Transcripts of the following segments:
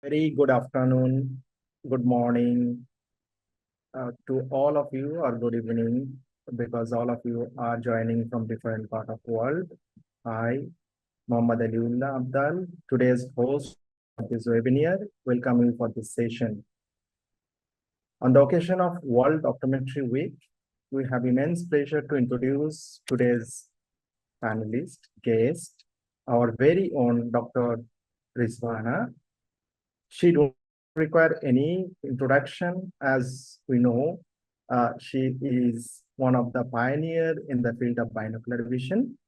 Very good afternoon, good morning to all of you, or good evening, because all of you are joining from different part of world. I, Muhammad Aliullah Abdal, today's host of this webinar. Welcome you for this session. On the occasion of World Optometry Week, we have immense pleasure to introduce today's panelist, guest, our very own Dr. Rizwana. She don't require any introduction, as we know. She is one of the pioneer in the field of binocular vision.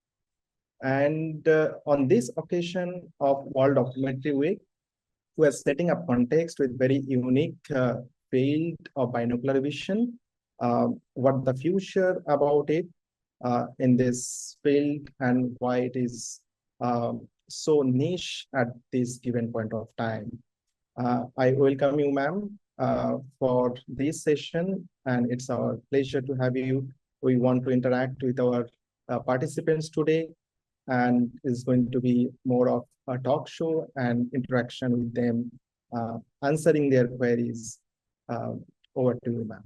And on this occasion of World Optometry Week, we are setting up context with very unique field of binocular vision. What the future about it in this field and why it is so niche at this given point of time. I welcome you, ma'am, for this session, and it's our pleasure to have you. We want to interact with our participants today, and it's going to be more of a talk show and interaction with them, answering their queries. Over to you, ma'am.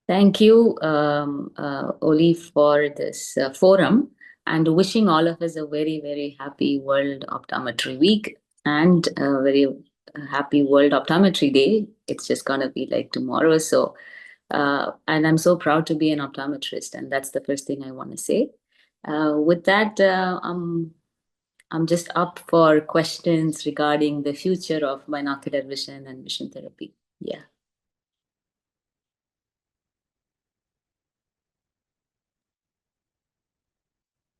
Thank you, Oli, for this forum, and wishing all of us a very, very happy World Optometry Week and a very happy World Optometry Day. It's just going to be like tomorrow. So, and I'm so proud to be an optometrist, and that's the first thing I want to say. With that, I'm just up for questions regarding the future of binocular vision and vision therapy. Yeah.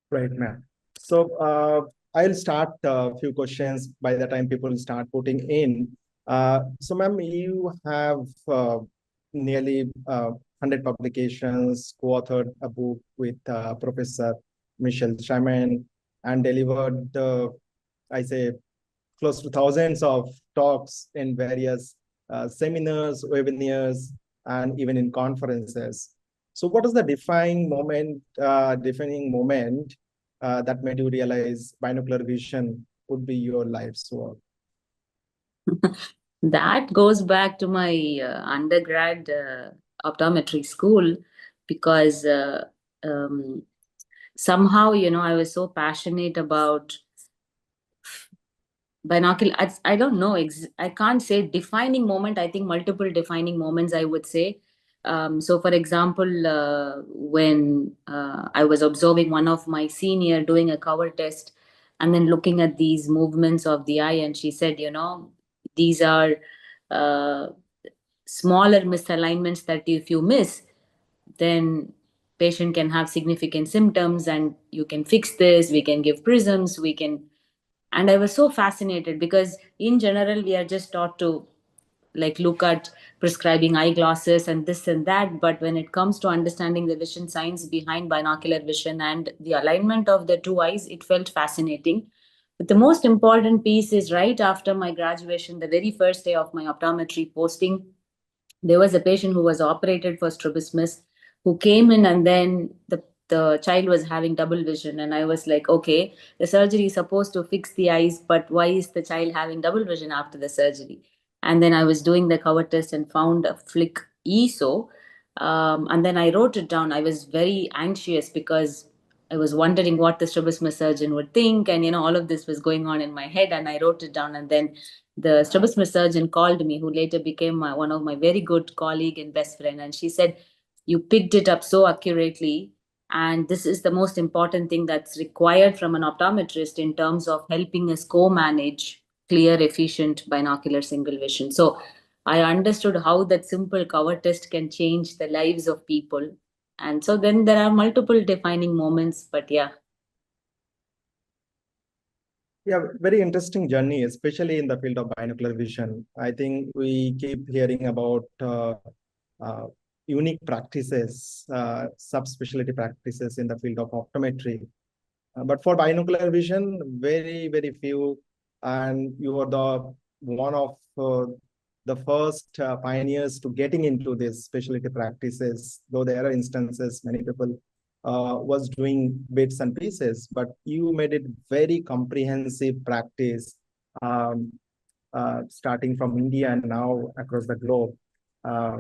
Right, ma'am. So I'll start a few questions by the time people start putting in. So, ma'am, you have nearly 100 publications, co-authored a book with Professor Michel Chaman, and delivered, I say, close to thousands of talks in various seminars, webinars, and even in conferences. So what is the defining moment that made you realize binocular vision would be your life's work? That goes back to my undergrad optometry school, because somehow, I was so passionate about binocular. I don't know. I can't say defining moment. I think multiple defining moments, I would say. So, for example, when I was observing one of my senior doing a cover test and then looking at these movements of the eye, and she said, these are uh, smaller misalignments that if you miss, then patient can have significant symptoms, and you can fix this. We can give prisms. We can. And I was so fascinated because in general we are just taught to like look at prescribing eyeglasses and this and that, but when it comes to understanding the vision science behind binocular vision and the alignment of the two eyes, it felt fascinating. But the most important piece is right after my graduation, the very first day of my optometry posting, there was a patient who was operated for strabismus who came in, and then the child was having double vision, and I was like, okay, the surgery is supposed to fix the eyes, but why is the child having double vision after the surgery? And then I was doing the cover test and found a flick ESO. And then I wrote it down. I was very anxious because I was wondering what the strabismus surgeon would think, and all of this was going on in my head, and I wrote it down. And then the strabismus surgeon called me, who later became one of my very good colleague and best friend, and she said, "You picked it up so accurately, and this is the most important thing that's required from an optometrist in terms of helping us co-manage clear, efficient binocular single vision." So I understood how that simple cover test can change the lives of people. And so then there are multiple defining moments, but yeah. Yeah, very interesting journey, especially in the field of binocular vision. I think we keep hearing about uh, unique practices, subspecialty practices in the field of optometry. But for binocular vision, very, very few. And you are the one of the first pioneers to getting into this specialty practices, though there are instances many people was doing bits and pieces, but you made it very comprehensive practice starting from India and now across the globe. Uh,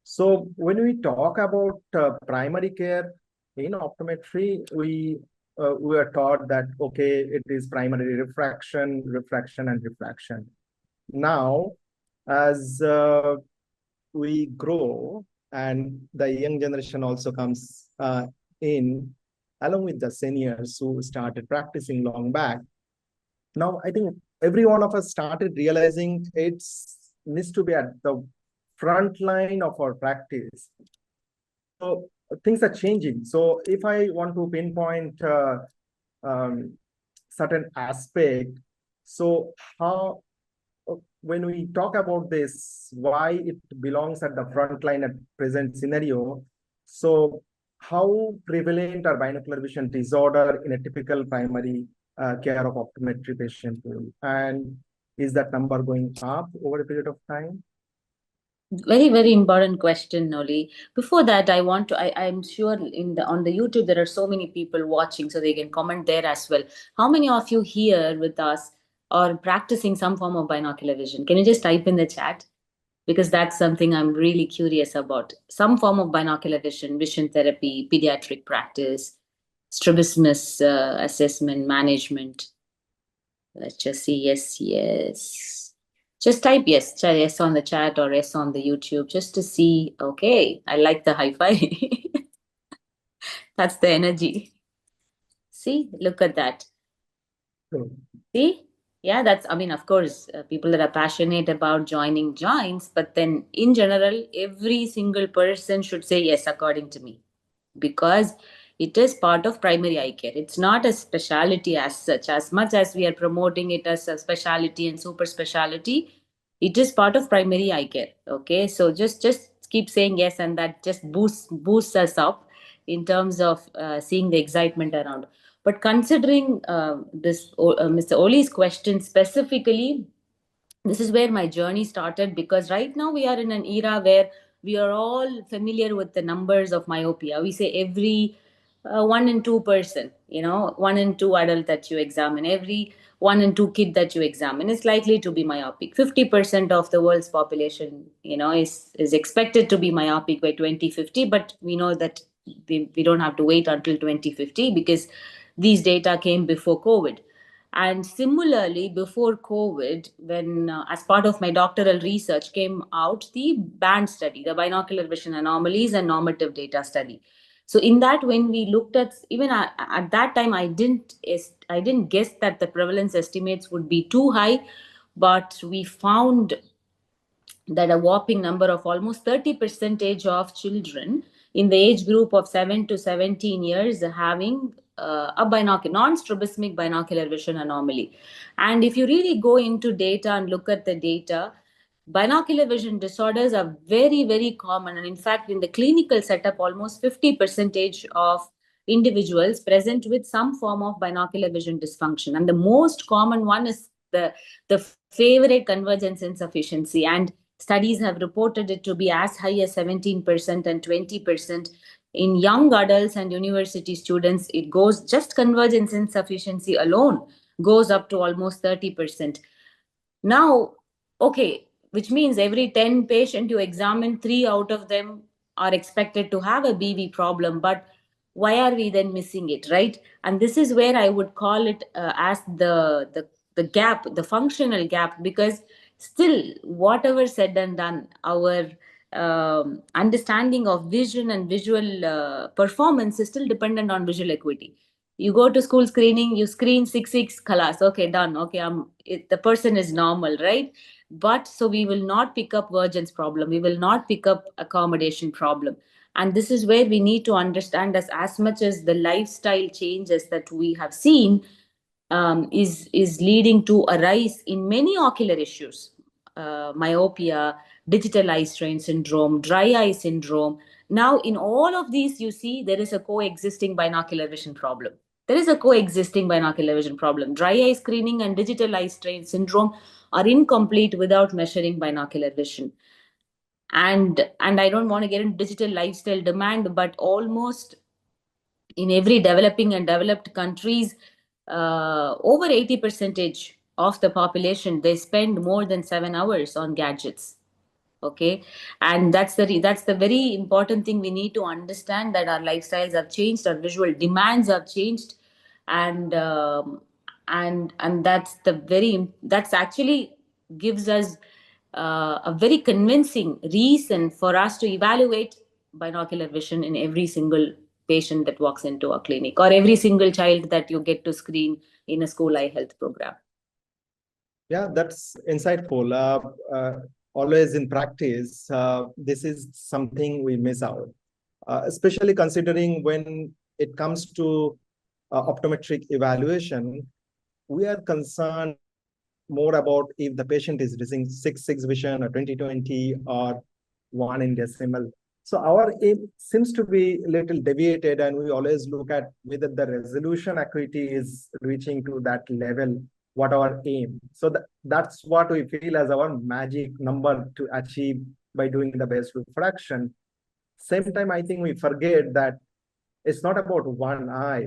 so when we talk about primary care in optometry, we are taught that okay, it is primary refraction, refraction, and refraction. Now, as we grow and the young generation also comes in, along with the seniors who started practicing long back. Now, I think every one of us started realizing it's needs to be at the front line of our practice. So things are changing. So if I want to pinpoint um, certain aspect, so how when we talk about this, why it belongs at the front line at present scenario, so how prevalent are binocular vision disorder in a typical primary care of optometry patient pool? And is that number going up over a period of time? Very, very important question, Noli. Before that, I'm sure on the YouTube there are so many people watching, so they can comment there as well. How many of you here with us are practicing some form of binocular vision? Can you just type in the chat? Because that's something I'm really curious about. Some form of binocular vision, vision therapy, pediatric practice, strabismus assessment, management. Let's just see. Yes, yes. Just type yes on the chat or yes on the YouTube just to see. Okay, I like the high five. That's the energy. See, look at that. See? Yeah, I mean, of course, people that are passionate about joining joins, but then in general, every single person should say yes, according to me, because it is part of primary eye care. It's not a specialty as such, as much as we are promoting it as a specialty and super specialty. It is part of primary eye care. Okay, so just keep saying yes, and that just boosts us up in terms of seeing the excitement around. But considering Mr. Oli's question specifically, this is where my journey started, because right now we are in an era where we are all familiar with the numbers of myopia. We say every 1 in 2 person, 1 in 2 adult that you examine, every 1 in 2 kid that you examine is likely to be myopic. 50% of the world's population, is expected to be myopic by 2050, but we know that we don't have to wait until 2050 because these data came before COVID. And similarly, before COVID, when as part of my doctoral research came out the BAND study, the binocular vision anomalies and normative data study. So in that, when we looked at, even at that time, I didn't guess that the prevalence estimates would be too high, but we found that a whopping number of almost 30% of children in the age group of 7 to 17 years having a non-strabismic binocular vision anomaly. And if you really go into data and look at the data, binocular vision disorders are very, very common. And in fact, in the clinical setup, almost 50% of individuals present with some form of binocular vision dysfunction. And the most common one is the favorite convergence insufficiency. And studies have reported it to be as high as 17% and 20%. In young adults and university students, it goes just convergence insufficiency alone goes up to almost 30%. Now, okay, which means every 10 patients you examine, 3 out of them are expected to have a BV problem. But why are we then missing it, right? And this is where I would call it as the gap, the functional gap, because still, whatever said and done, our understanding of vision and visual performance is still dependent on visual acuity. You go to school screening, you screen 6 class, okay, done, okay, the person is normal, right? But so we will not pick up virgins problem, we will not pick up accommodation problem. And this is where we need to understand, as much as the lifestyle changes that we have seen is leading to a rise in many ocular issues, myopia, digital eye strain syndrome, dry eye syndrome. Now, in all of these, you see there is a coexisting binocular vision problem. There is a coexisting binocular vision problem. Dry eye screening and digital eye strain syndrome are incomplete without measuring binocular vision. And I don't want to get into digital lifestyle demand, but almost in every developing and developed countries, over 80% of the population, they spend more than 7 hours on gadgets. Okay, and that's the very important thing. We need to understand that our lifestyles have changed, our visual demands have changed, and that's actually gives us a very convincing reason for us to evaluate binocular vision in every single patient that walks into a clinic, or every single child that you get to screen in a school eye health program. Yeah, that's insightful. Always in practice, this is something we miss out, especially considering when it comes to optometric evaluation, we are concerned more about if the patient is using 6/6 vision or 20/20 or 1 in decimal. So our aim seems to be a little deviated, and we always look at whether the resolution acuity is reaching to that level, what our aim. So that's what we feel as our magic number to achieve by doing the best refraction. Same time, I think we forget that it's not about one eye.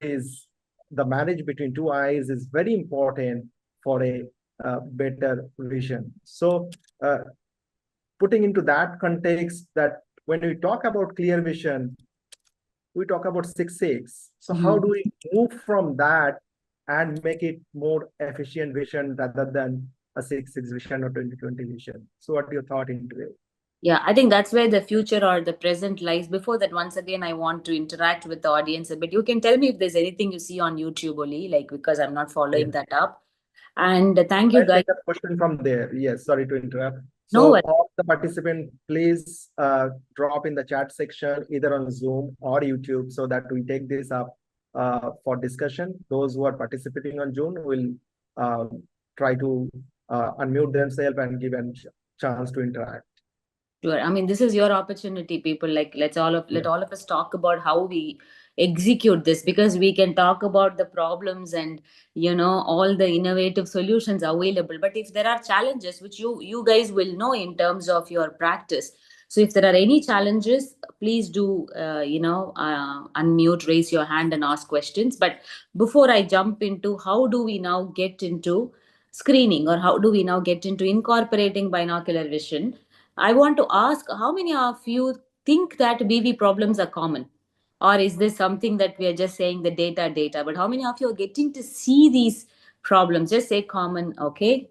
Is the marriage between two eyes is very important for a better vision. So putting into that context, that when we talk about clear vision, we talk about 6/6. So how do we move from that and make it more efficient vision rather than a 6/6 vision or 20/20 vision? So what your thought into it? Yeah, I think that's where the future or the present lies. Before that, once again, I want to interact with the audience a bit. You can tell me if there's anything you see on YouTube, Oli, like, because I'm not following that up. And thank you, I'll guys. take a question from there. Yes, sorry to interrupt. No So worries. all the participants, please drop in the chat section, either on Zoom or YouTube, so that we take this up for discussion. Those who are participating on Zoom will try to unmute themselves and give a chance to interact. Sure. I mean, this is your opportunity, people. Like, let all of us talk about how we execute this, because we can talk about the problems and all the innovative solutions available. But if there are challenges, which you guys will know in terms of your practice, so if there are any challenges, please do unmute, raise your hand, and ask questions. But before I jump into how do we now get into screening, or how do we now get into incorporating binocular vision, I want to ask, how many of you think that BV problems are common? Or is this something that we are just saying the data? But how many of you are getting to see these problems? Just say common, okay?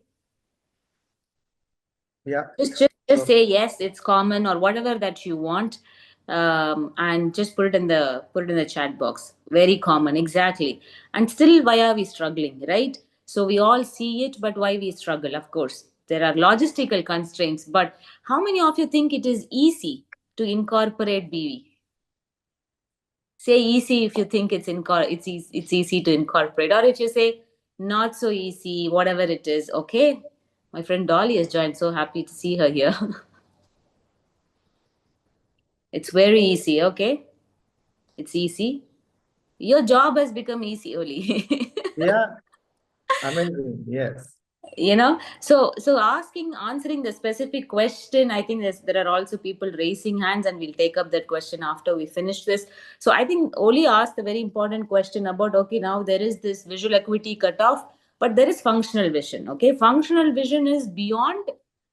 Yeah. Just say yes, it's common, or whatever that you want, and just put it in the chat box. Very common, exactly. And still, why are we struggling, right? So we all see it, but why we struggle? Of course, there are logistical constraints. But how many of you think it is easy to incorporate BV? Say easy if you think it's easy to incorporate, or if you say not so easy, whatever it is. Okay, my friend Dolly has joined. So happy to see her here. It's very easy, okay? It's easy. Your job has become easy, Oli. Yeah, amazing. Yes. So answering the specific question, I think there are also people raising hands, and we'll take up that question after we finish this. So I think Oli asked a very important question about, okay, now there is this visual acuity cutoff, but there is functional vision. Okay, functional vision is beyond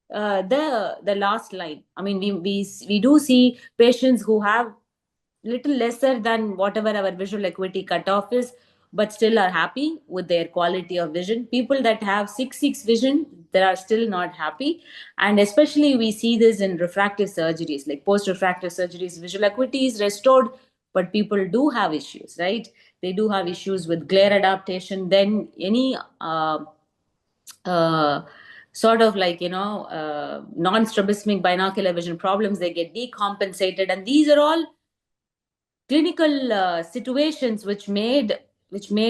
the last line. I mean, we do see patients who have little lesser than whatever our visual acuity cutoff is, but still are happy with their quality of vision. People that have 6/6 vision, they are still not happy. And especially we see this in refractive surgeries, like post-refractive surgeries, visual acuity is restored, but people do have issues, right? They do have issues with glare adaptation. Then any uh, sort of like non-strabismic binocular vision problems, they get decompensated, and these are all clinical situations which made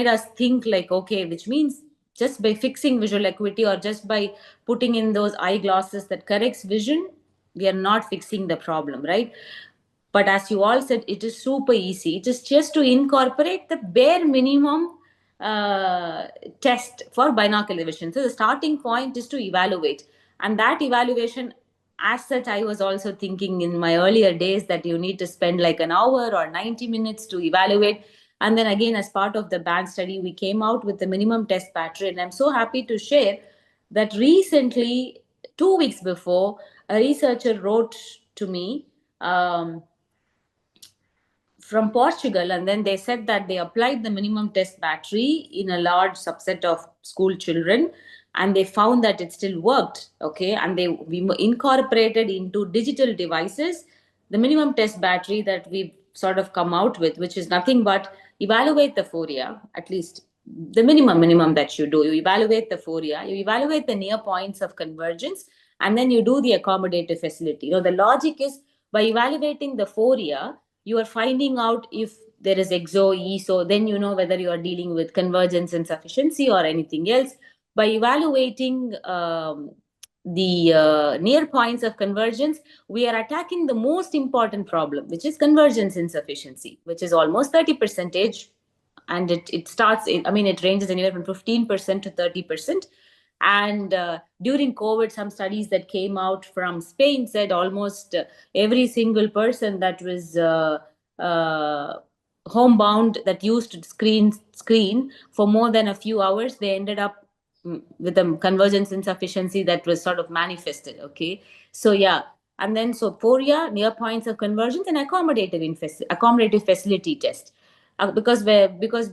us think like, okay, which means just by fixing visual acuity, or just by putting in those eyeglasses that corrects vision, we are not fixing the problem, right? But as you all said, it is super easy. It is just to incorporate the bare minimum uh, test for binocular vision. So the starting point is to evaluate, and that evaluation, as such, I was also thinking in my earlier days that you need to spend like an hour or 90 minutes to evaluate. And then again, as part of the band study, we came out with the minimum test battery. And I'm so happy to share that recently, 2 weeks before, a researcher wrote to me from Portugal, and then they said that they applied the minimum test battery in a large subset of school children, and they found that it still worked. Okay, and we incorporated into digital devices the minimum test battery that we've sort of come out with, which is nothing but evaluate the phoria, at least the minimum that you do. You evaluate the phoria, you evaluate the near points of convergence, and then you do the accommodative facility. The logic is by evaluating the phoria, you are finding out if there is exo, eso, then you know whether you are dealing with convergence insufficiency or anything else. By evaluating the near points of convergence, we are attacking the most important problem, which is convergence insufficiency, which is almost 30%. And it starts, it ranges anywhere from 15% to 30%. And during COVID, some studies that came out from Spain said almost every single person that was homebound that used to screen for more than a few hours, they ended up with a convergence insufficiency that was sort of manifested. Okay, so yeah. And then so phoria, near points of convergence, and accommodative facility test. Because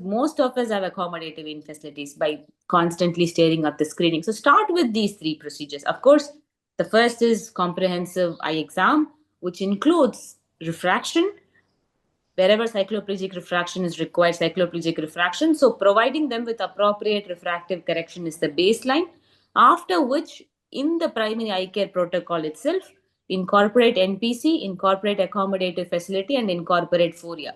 most of us have accommodative in facilities by constantly staring at the screening. So start with these three procedures. Of course, the first is comprehensive eye exam, which includes refraction. Wherever cycloplegic refraction is required, cycloplegic refraction. So providing them with appropriate refractive correction is the baseline. After which, in the primary eye care protocol itself, incorporate NPC, incorporate accommodative facility, and incorporate phoria.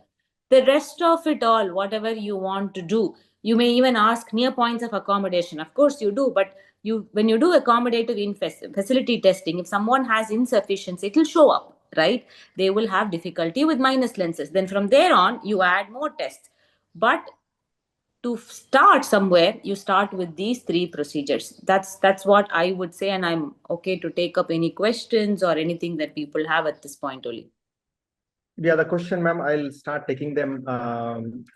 The rest of it all, whatever you want to do, you may even ask near points of accommodation. Of course you do, but when you do accommodative facility testing, if someone has insufficiency, it will show up, right? They will have difficulty with minus lenses. Then from there on, you add more tests. But to start somewhere, you start with these three procedures. That's what I would say, and I'm okay to take up any questions or anything that people have at this point, only. Yeah, the question, ma'am, I'll start taking them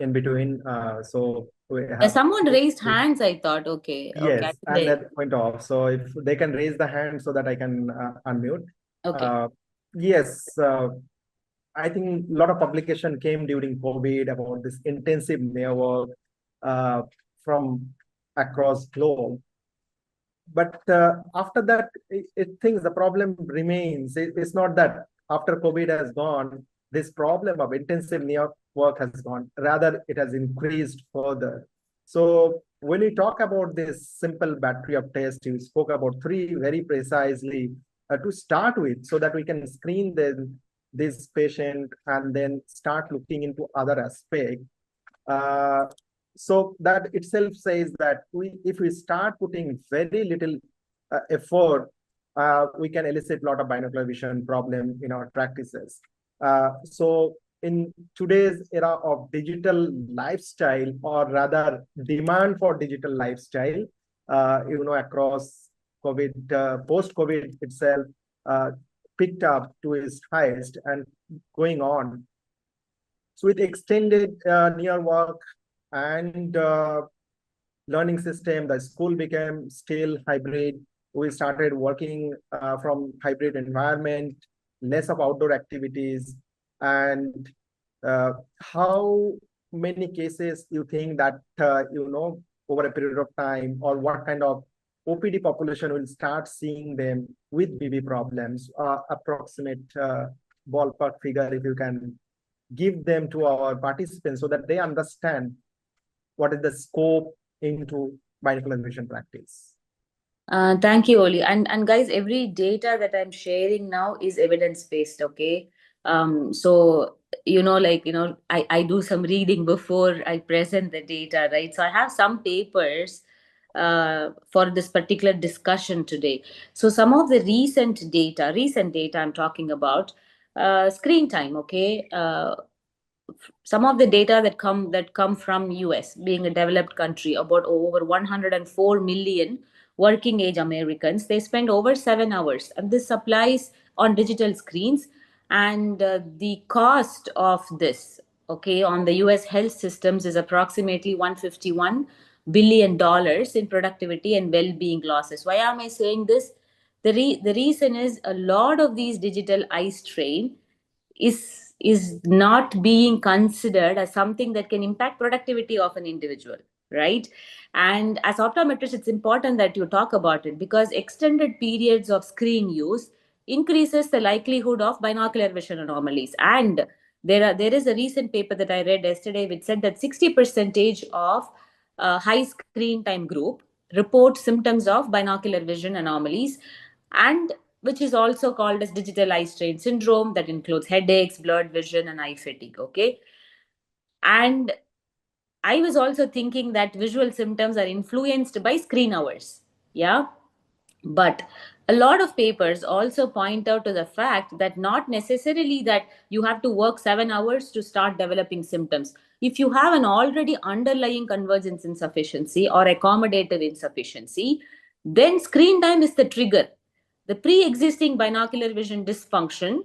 in between. So we have someone raised hands, I thought. Okay. Yes, Okay. and that point off. So if they can raise the hand so that I can unmute. Okay. Yes, I think a lot of publication came during COVID about this intensive near work from across globe. But after that, things, the problem remains. It's not that after COVID has gone, this problem of intensive near work has gone. Rather, it has increased further. So when we talk about this simple battery of tests, you spoke about three very precisely to start with, so that we can screen this patient and then start looking into other aspects. So that itself says that if we start putting very little effort, we can elicit a lot of binocular vision problem in our practices. So in today's era of digital lifestyle, or rather demand for digital lifestyle, across COVID, post-COVID itself picked up to its highest and going on. So with extended near work and learning system, the school became still hybrid. We started working from hybrid environment, less of outdoor activities. And how many cases you think that, over a period of time, or what kind of OPD population will start seeing them with BB problems, approximate ballpark figure, if you can give them to our participants so that they understand what is the scope into binocular vision practice. Thank you, Oli. And guys, every data that I'm sharing now is evidence-based, okay? So, I do some reading before I present the data, right? So I have some papers for this particular discussion today. So some of the recent data I'm talking about, screen time, okay? Some of the data that come from US, being a developed country, about over 104 million working age Americans, they spend over 7 hours, and this applies on digital screens. And the cost of this, okay, on the US health systems is approximately $151 billion in productivity and well-being losses. Why am I saying this? The reason is a lot of these digital eye strain is not being considered as something that can impact productivity of an individual, right? And as optometrists, it's important that you talk about it because extended periods of screen use increases the likelihood of binocular vision anomalies. And there is a recent paper that I read yesterday which said that 60% of high screen time group report symptoms of binocular vision anomalies, and which is also called as digital eye strain syndrome, that includes headaches, blurred vision, and eye fatigue. Okay. And I was also thinking that visual symptoms are influenced by screen hours. Yeah. But a lot of papers also point out to the fact that not necessarily that you have to work 7 hours to start developing symptoms. If you have an already underlying convergence insufficiency or accommodative insufficiency, then screen time is the trigger. The pre-existing binocular vision dysfunction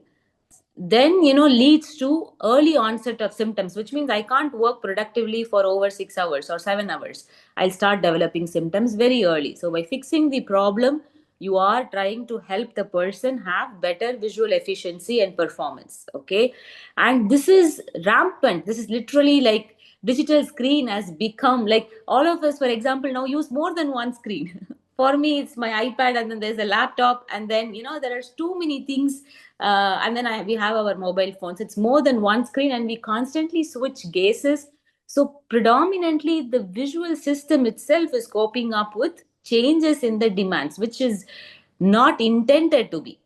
then leads to early onset of symptoms, which means I can't work productively for over 6 hours or 7 hours. I'll start developing symptoms very early. So by fixing the problem, you are trying to help the person have better visual efficiency and performance. Okay. And this is rampant. This is literally like digital screen has become like all of us, for example, now use more than one screen. For me, it's my iPad, and then there's a laptop, and then there are too many things, and then we have our mobile phones. It's more than one screen, and we constantly switch gazes. So predominantly, the visual system itself is coping up with changes in the demands, which is not intended to be.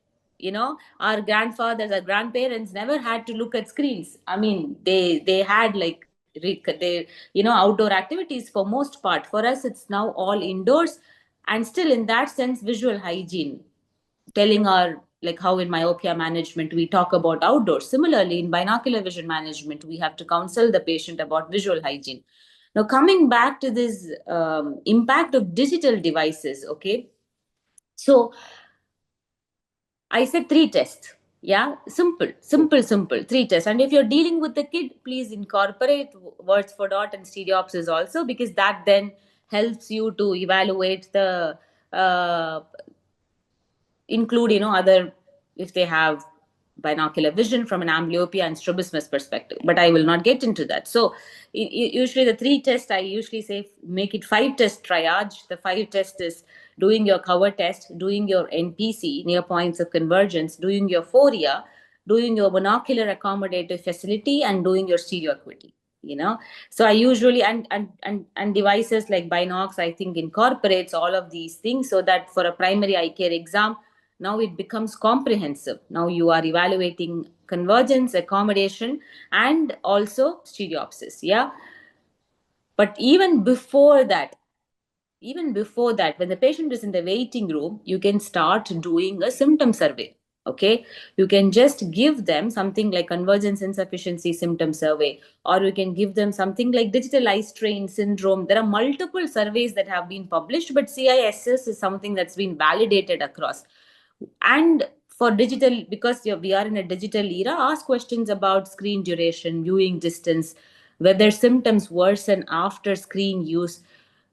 Our grandfathers, our grandparents never had to look at screens. I mean, they had like they outdoor activities for most part. For us, it's now all indoors, and still in that sense, visual hygiene, telling our, like how in myopia management we talk about outdoors, similarly in binocular vision management we have to counsel the patient about visual hygiene. Now coming back to this impact of digital devices, okay, so I said three tests. Yeah, simple, three tests. And if you're dealing with the kid, please incorporate words for dot and stereopsis also, because that then helps you to evaluate the uh, include other, if they have binocular vision from an amblyopia and strabismus perspective, but I will not get into that. So usually the three tests, I usually say make it 5-test triage. The 5 test is doing your cover test, doing your NPC, near points of convergence, doing your FORIA, doing your monocular accommodative facility, and doing your stereo acuity. So I usually, and devices like Binox, I think, incorporates all of these things, so that for a primary eye care exam, now it becomes comprehensive. Now you are evaluating convergence, accommodation, and also stereopsis. Yeah. But even before that, when the patient is in the waiting room, you can start doing a symptom survey. Okay. You can just give them something like convergence insufficiency symptom survey, or you can give them something like digital eye strain syndrome. There are multiple surveys that have been published, but CISS is something that's been validated across. And for digital, because we are in a digital era, ask questions about screen duration, viewing distance, whether symptoms worsen after screen use.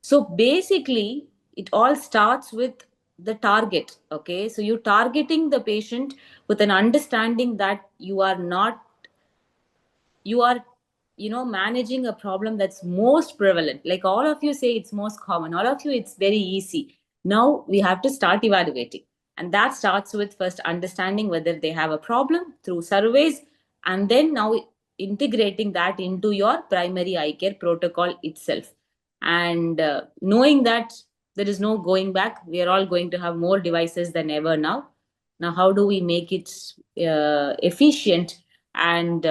So basically, it all starts with the target. Okay. So you're targeting the patient with an understanding that you are managing a problem that's most prevalent. Like all of you say, it's most common. All of you, it's very easy. Now we have to start evaluating. And that starts with first understanding whether they have a problem through surveys, and then now integrating that into your primary eye care protocol itself. And knowing that there is no going back, we are all going to have more devices than ever now. Now, how do we make it efficient and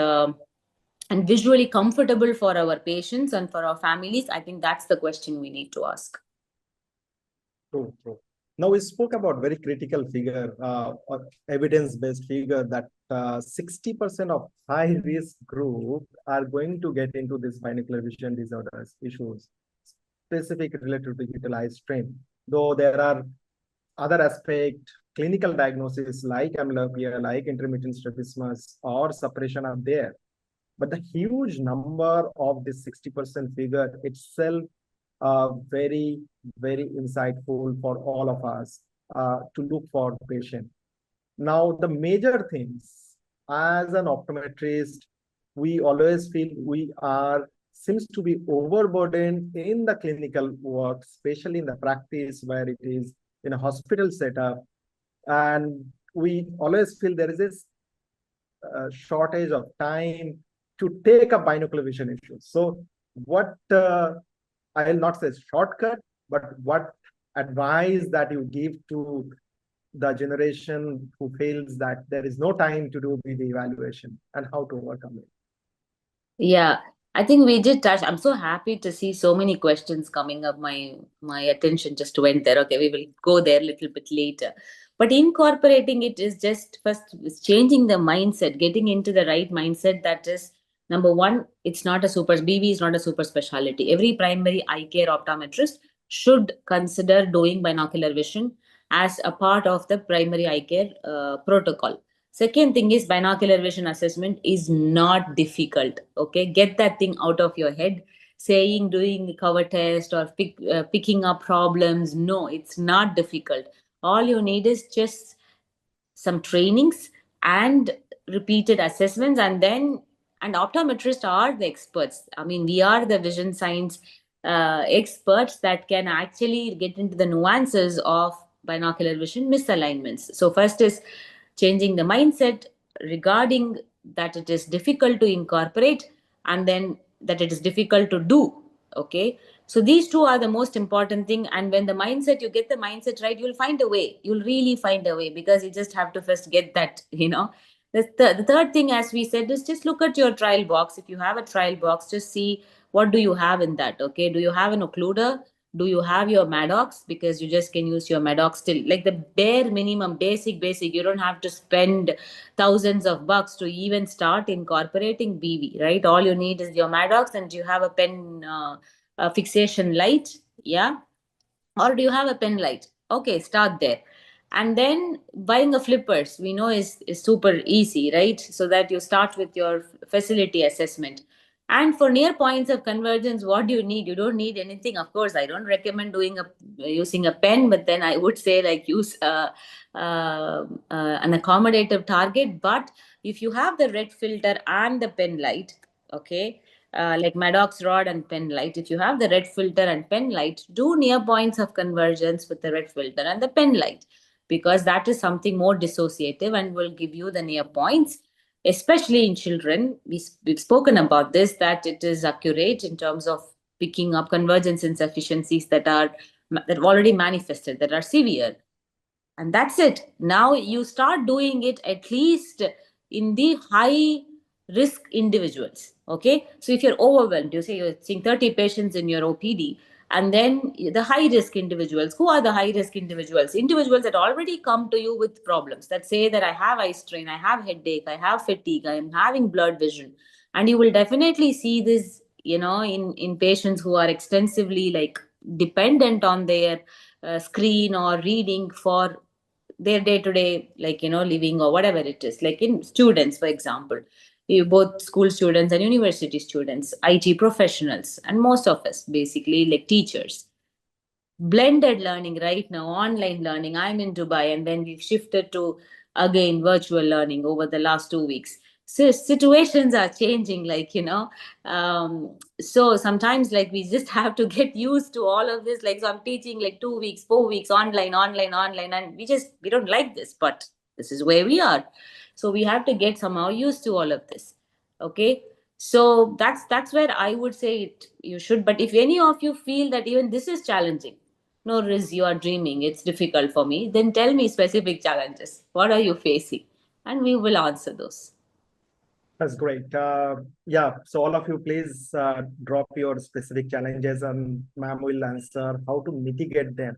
visually comfortable for our patients and for our families? I think that's the question we need to ask. True, true. Now we spoke about very critical figure, or evidence-based figure, that 60% of high-risk group are going to get into this binocular vision disorders issues, specific related to digital eye strain. Though there are other aspect, clinical diagnosis like amblyopia, like intermittent strabismus or suppression are there. But the huge number of this 60% figure itself very, very insightful for all of us to look for patient. Now, the major things as an optometrist, we always feel we are seems to be overburdened in the clinical work, especially in the practice where it is in a hospital setup. And we always feel there is this shortage of time to take up binocular vision issues. So what I will not say shortcut, but what advice that you give to the generation who feels that there is no time to do the evaluation and how to overcome it? Yeah, I think we did touch. I'm so happy to see so many questions coming up. My attention just went there. Okay, we will go there a little bit later. But incorporating it is just first is changing the mindset, getting into the right mindset. That is number one. It's not a super BV is not a super specialty. Every primary eye care optometrist should consider doing binocular vision as a part of the primary eye care protocol. Second thing is binocular vision assessment is not difficult. Okay, get that thing out of your head. Saying doing the cover test or picking up problems. No, it's not difficult. All you need is just some trainings and repeated assessments, and optometrists are the experts. I mean, we are the vision science experts that can actually get into the nuances of binocular vision misalignments. So first is changing the mindset regarding that it is difficult to incorporate, and then that it is difficult to do. Okay, so these two are the most important thing. And when the mindset, you get the mindset right, you'll find a way. You'll really find a way, because you just have to first get that, the third thing, as we said, is just look at your trial box. If you have a trial box, just see what do you have in that. Okay, do you have an occluder? Do you have your Maddox? Because you just can use your Maddox still, like the bare minimum, basic. You don't have to spend thousands of bucks to even start incorporating BV, right? All you need is your Maddox, and you have a pen fixation light. Yeah, or do you have a pen light? Okay, start there. And then buying a flippers, we know is super easy, right? So that you start with your facility assessment. And for near points of convergence, what do you need? You don't need anything. Of course, I don't recommend doing a using a pen, but then I would say like use an accommodative target. But if you have the red filter and the pen light, okay, like Maddox rod and pen light. If you have the red filter and pen light, do near points of convergence with the red filter and the pen light, because that is something more dissociative and will give you the near points. Especially in children, we've spoken about this, that it is accurate in terms of picking up convergence insufficiencies that already manifested, that are severe. And that's it. Now you start doing it at least in the high risk individuals. Okay, so if you're overwhelmed, you say you're seeing 30 patients in your OPD, and then the high risk individuals. Who are the high risk individuals? Individuals that already come to you with problems, that say that I have eye strain, I have headache, I have fatigue, I am having blurred vision. And you will definitely see this, in patients who are extensively like dependent on their screen or reading for their day to day, like, living or whatever it is. Like in students, for example, you both school students and university students, IT professionals, and most of us basically like teachers. Blended learning right now, online learning. I'm in Dubai, and then we've shifted to again virtual learning over the last 2 weeks. So situations are changing, like, so sometimes like we just have to get used to all of this. Like, so I'm teaching like 2 weeks, 4 weeks online, and we don't like this, but this is where we are. So we have to get somehow used to all of this. Okay, so that's where I would say it you should. But if any of you feel that even this is challenging, no, Riz, you are dreaming, it's difficult for me, then tell me specific challenges. What are you facing? And we will answer those. That's great. Yeah, so all of you, please drop your specific challenges and ma'am will answer how to mitigate them.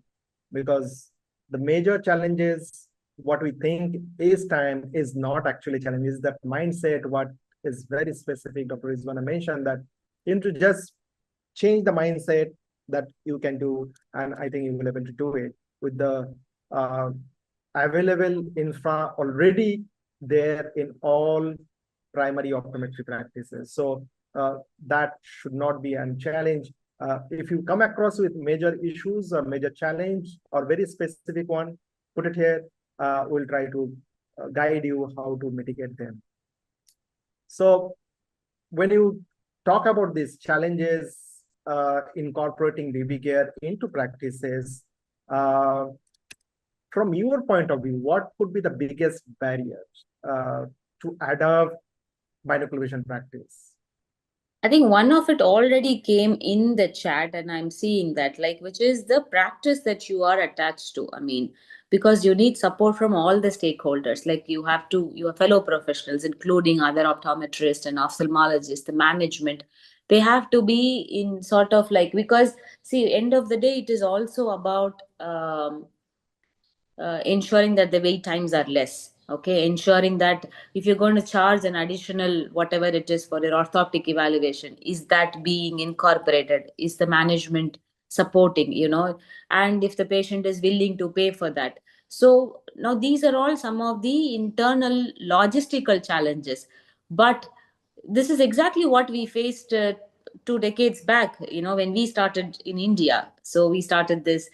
Because the major challenges, what we think is time, is not actually challenge, is that mindset, what is very specific. Dr. Rizwana mentioned that you need to just change the mindset that you can do, and I think you will be able to do it with the uh, available infra already there in all primary optometry practices. So that should not be a challenge. If you come across with major issues or major challenge or very specific one, put it here. We'll try to guide you how to mitigate them. So when you talk about these challenges, incorporating DB care into practices, from your point of view, what could be the biggest barriers to adopt binocular vision practice? I think one of it already came in the chat, and I'm seeing that, like, which is the practice that you are attached to. I mean, because you need support from all the stakeholders, like you have to, your fellow professionals, including other optometrists and ophthalmologists, the management, they have to be in sort of like, because see, end of the day, it is also about ensuring that the wait times are less. Okay, ensuring that if you're going to charge an additional whatever it is for your orthoptic evaluation, is that being incorporated? Is the management supporting, and if the patient is willing to pay for that? So now these are all some of the internal logistical challenges. But this is exactly what we faced 2 decades back, when we started in India. So we started this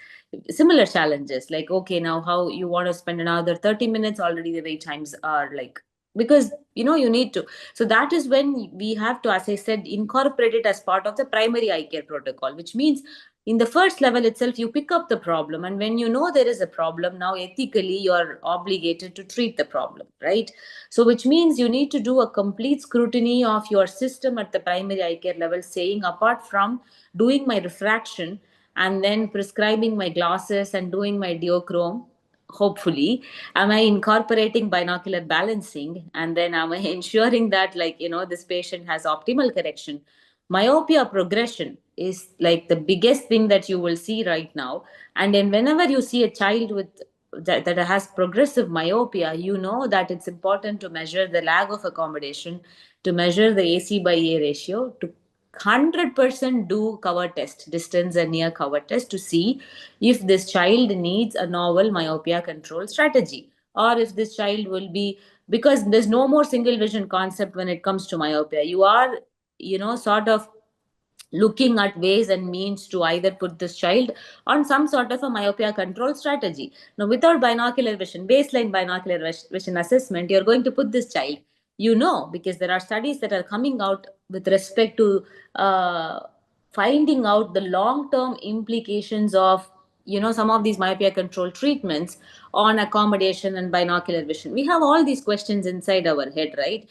similar challenges, like, okay, now how you want to spend another 30 minutes, already the wait times are like, because you need to. So that is when we have to, as I said, incorporate it as part of the primary eye care protocol, which means in the first level itself you pick up the problem, and when you know there is a problem, now ethically you're obligated to treat the problem, right? So which means you need to do a complete scrutiny of your system at the primary eye care level, saying, apart from doing my refraction and then prescribing my glasses and doing my diochrome, hopefully, am I incorporating binocular balancing, and then am I ensuring that, like, this patient has optimal correction? Myopia progression is like the biggest thing that you will see right now. And then whenever you see a child with that has progressive myopia, you know that it's important to measure the lag of accommodation, to measure the AC by A ratio, to 100% do cover test, distance and near cover test, to see if this child needs a novel myopia control strategy, or if this child will be, because there's no more single vision concept when it comes to myopia. You are, sort of looking at ways and means to either put this child on some sort of a myopia control strategy. Now, without binocular vision, baseline binocular vision assessment, you're going to put this child, because there are studies that are coming out with respect to finding out the long-term implications of, some of these myopia control treatments on accommodation and binocular vision. We have all these questions inside our head, right?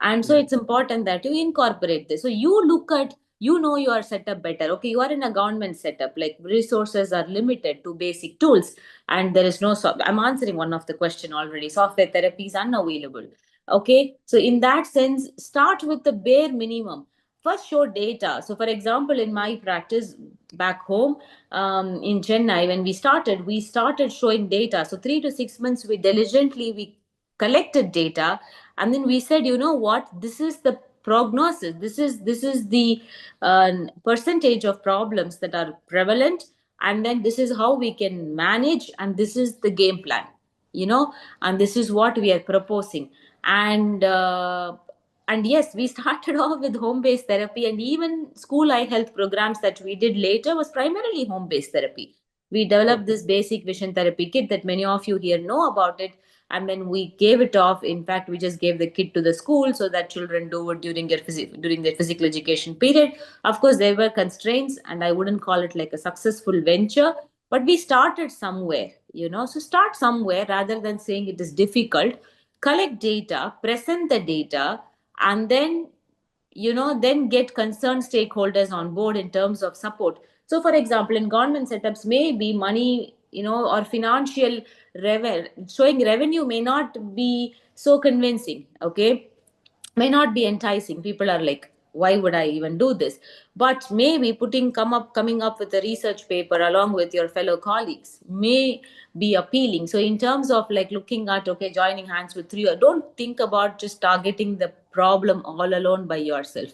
And so it's important that you incorporate this. So you look at, you are set up better. Okay, you are in a government setup, like resources are limited to basic tools, and there is no, I'm answering one of the question already. Software therapy is unavailable. Okay, so in that sense, start with the bare minimum. First, show data. So, for example, in my practice back home in Chennai, when we started showing data. So, 3 to 6 months, we collected data, and then we said, you know what, this is the prognosis, this is the percentage of problems that are prevalent, and then this is how we can manage, and this is the game plan, and this is what we are proposing. And yes, we started off with home-based therapy, and even school eye health programs that we did later was primarily home-based therapy. We developed this basic vision therapy kit that many of you here know about it, and then we gave it off. In fact, we just gave the kit to the school so that children do it during their physical education period. Of course, there were constraints, and I wouldn't call it like a successful venture, but we started somewhere, so start somewhere rather than saying it is difficult. Collect data, present the data, and then then get concerned stakeholders on board in terms of support. So, for example, in government setups, maybe money, or financial showing revenue may not be so convincing, okay, may not be enticing. People are like, why would I even do this? But maybe coming up with a research paper along with your fellow colleagues may be appealing. So in terms of like looking at, okay, joining hands with three, don't think about just targeting the problem all alone by yourself.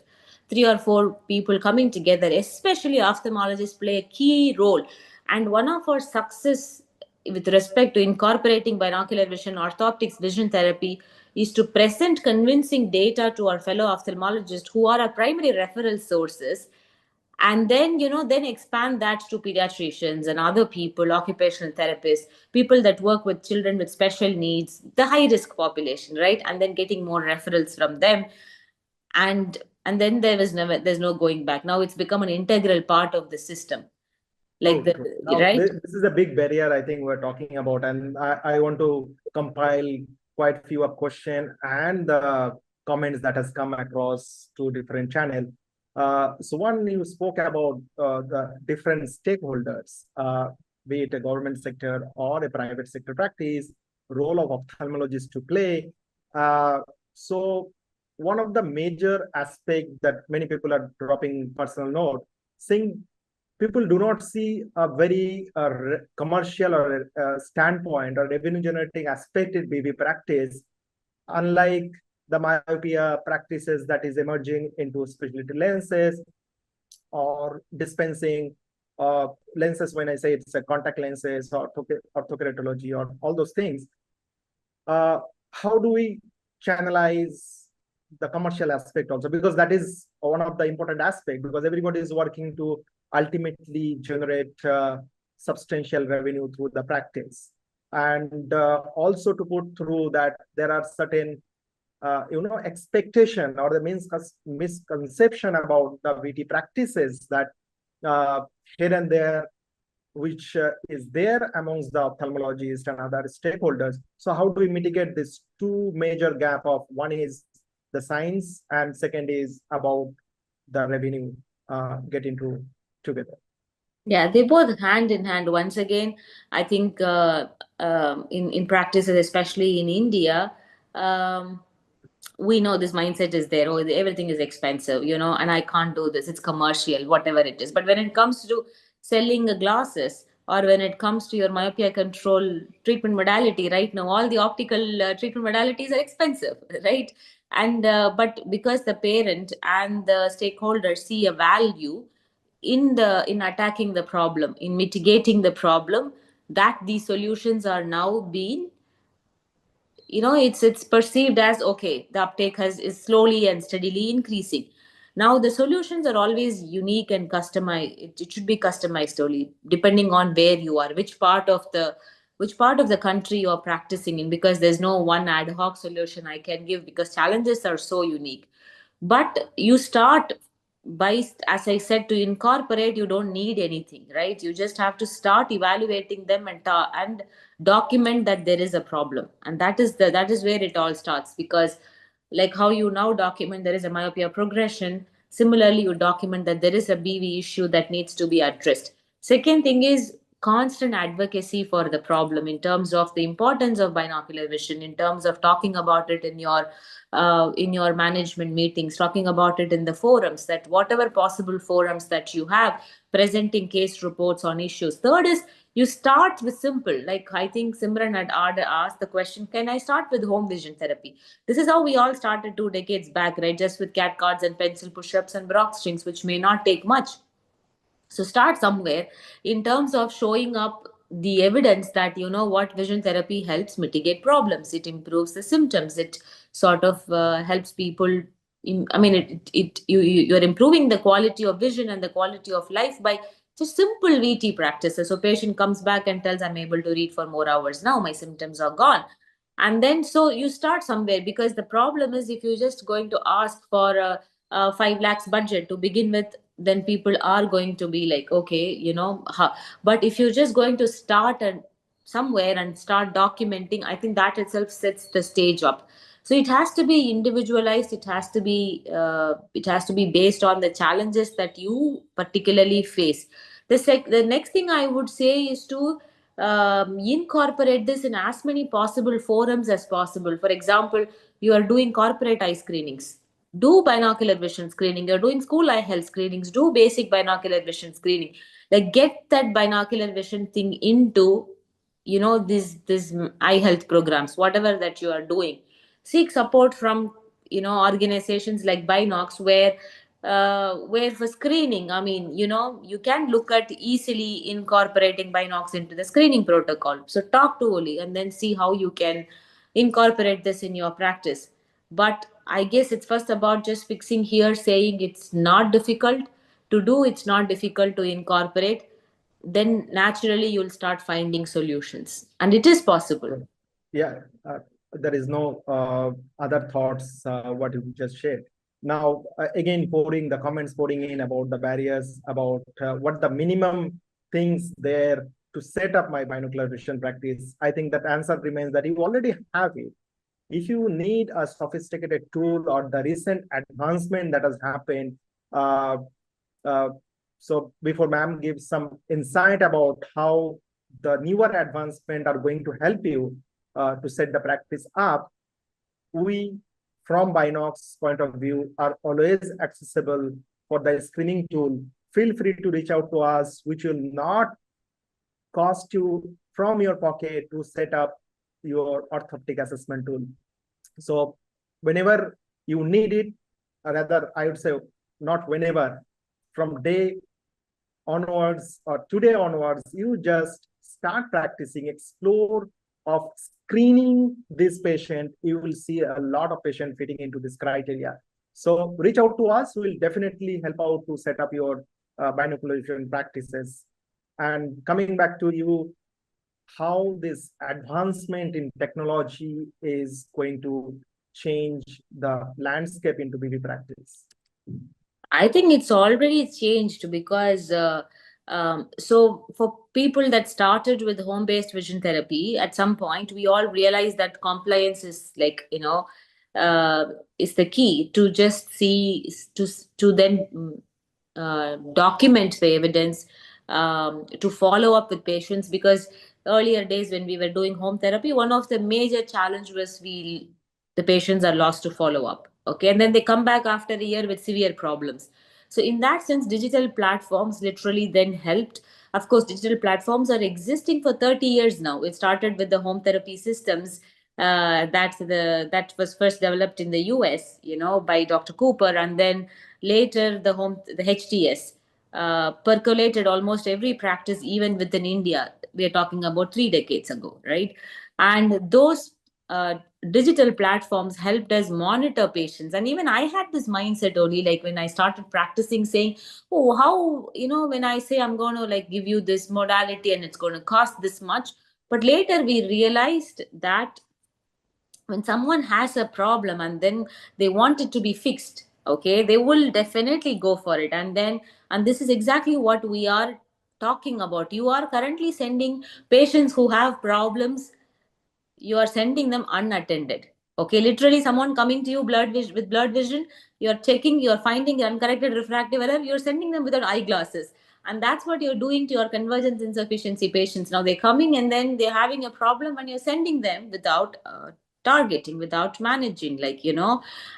3 or 4 people coming together, especially ophthalmologists, play a key role. And one of our success with respect to incorporating binocular vision, orthoptics, vision therapy, is to present convincing data to our fellow ophthalmologists who are our primary referral sources, and then then expand that to pediatricians and other people, occupational therapists, people that work with children with special needs, the high risk population, right? And then getting more referrals from them, and then there's no going back. Now it's become an integral part of the system, like True, the true. Now, right. this is a big barrier I think we're talking about, and I want to compile quite few of question and the comments that has come across to different channel. So one, you spoke about the different stakeholders, be it a government sector or a private sector practice, role of ophthalmologists to play. So one of the major aspect that many people are dropping personal note, saying people do not see a very commercial or standpoint or revenue generating aspect in BB practice, unlike the myopia practices that is emerging into specialty lenses or dispensing lenses. When I say it's a contact lenses or orthokeratology or all those things, how do we channelize the commercial aspect also? Because that is one of the important aspects, because everybody is working to ultimately generate substantial revenue through the practice. And also to put through that there are certain expectation or the misconception about the VT practices that here and there, which is there amongst the ophthalmologists and other stakeholders. So how do we mitigate this two major gap of, one is the science and second is about the revenue getting together? Yeah, they both hand in hand. Once again, I think in practices, especially in India, we know this mindset is there. Oh, everything is expensive, and I can't do this. It's commercial, whatever it is. But when it comes to selling glasses, or when it comes to your myopia control treatment modality, right now all the optical treatment modalities are expensive, right? And but because the parent and the stakeholders see a value in attacking the problem, in mitigating the problem, that these solutions are now being, it's perceived as, okay, the uptake is slowly and steadily increasing. Now the solutions are always unique and customized. It should be customized only, depending on where you are, which part of the country you are practicing in, because there's no one ad hoc solution I can give, because challenges are so unique. But you start by, as I said, to incorporate, you don't need anything, right? You just have to start evaluating them and document that there is a problem, and that is where it all starts. Because like how you now document there is a myopia progression, similarly you document that there is a BV issue that needs to be addressed. Second thing is constant advocacy for the problem, in terms of the importance of binocular vision, in terms of talking about it in your management meetings, talking about it in the forums, that whatever possible forums that you have, presenting case reports on issues. Third is you start with simple, like I think Simran had asked the question, can I start with home vision therapy? This is how we all started 2 decades back, right? Just with cat cards and pencil push-ups and Brock strings, which may not take much. So start somewhere in terms of showing up the evidence that, what, vision therapy helps mitigate problems. It improves the symptoms. It sort of helps people. You're improving the quality of vision and the quality of life by just simple VT practices. So patient comes back and tells, I'm able to read for more hours now. My symptoms are gone. And then so you start somewhere, because the problem is, if you're just going to ask for a 5 lakhs budget to begin with, then people are going to be like, okay, but if you're just going to start and somewhere and start documenting, I think that itself sets the stage up. So it has to be individualized. It has to be based on the challenges that you particularly face. The next thing I would say is to incorporate this in as many possible forums as possible. For example, you are doing corporate eye screenings, do binocular vision screening. You're doing school eye health screenings, do basic binocular vision screening. Like, get that binocular vision thing into this eye health programs, whatever that you are doing. Seek support from organizations like Binocs, where for screening, you can look at easily incorporating Binocs into the screening protocol. So talk to Oli and then see how you can incorporate this in your practice. But I guess it's first about just fixing here, saying it's not difficult to do, it's not difficult to incorporate. Then naturally you'll start finding solutions, and it is possible. Yeah, there is no other thoughts what you just shared. Now, again, pouring the comments, pouring in about the barriers, about what the minimum things there to set up my binocular vision practice. I think that answer remains that you already have it. If you need a sophisticated tool or the recent advancement that has happened, uh, uh, so before ma'am gives some insight about how the newer advancement are going to help you to set the practice up, we from Binocs point of view are always accessible for the screening tool. Feel free to reach out to us, which will not cost you from your pocket to set up your orthoptic assessment tool. So whenever you need it, or rather, I would say not whenever, from day onwards or today onwards, you just start practicing, explore of screening this patient. You will see a lot of patients fitting into this criteria. So reach out to us. We'll definitely help out to set up your binocular vision practices. And coming back to you, how this advancement in technology is going to change the landscape into BB practice? I think it's already changed because so for people that started with home-based vision therapy, at some point we all realized that compliance is like, uh, is the key to just see to then document the evidence, to follow up with patients, because earlier days when we were doing home therapy, one of the major challenge was the patients are lost to follow up. Okay, and then they come back after a year with severe problems. So in that sense, digital platforms literally then helped. Of course, digital platforms are existing for 30 years now. It started with the home therapy systems that was first developed in the US, by Dr. Cooper, and then later the HTS percolated almost every practice, even within India. We are talking about 3 decades ago, right? And those uh, digital platforms helped us monitor patients. And even I had this mindset only, like when I started practicing, saying, oh, how, when I say I'm going to like give you this modality and it's going to cost this much. But later we realized that when someone has a problem and then they want it to be fixed, okay, they will definitely go for it. And this is exactly what we are talking about. You are currently sending patients who have problems, you are sending them unattended. Okay, literally someone coming to you with blurred vision, you're checking, you're finding uncorrected refractive error, you're sending them without eyeglasses. And that's what you're doing to your convergence insufficiency patients. Now they're coming and then they're having a problem, and you're sending them without targeting, without managing,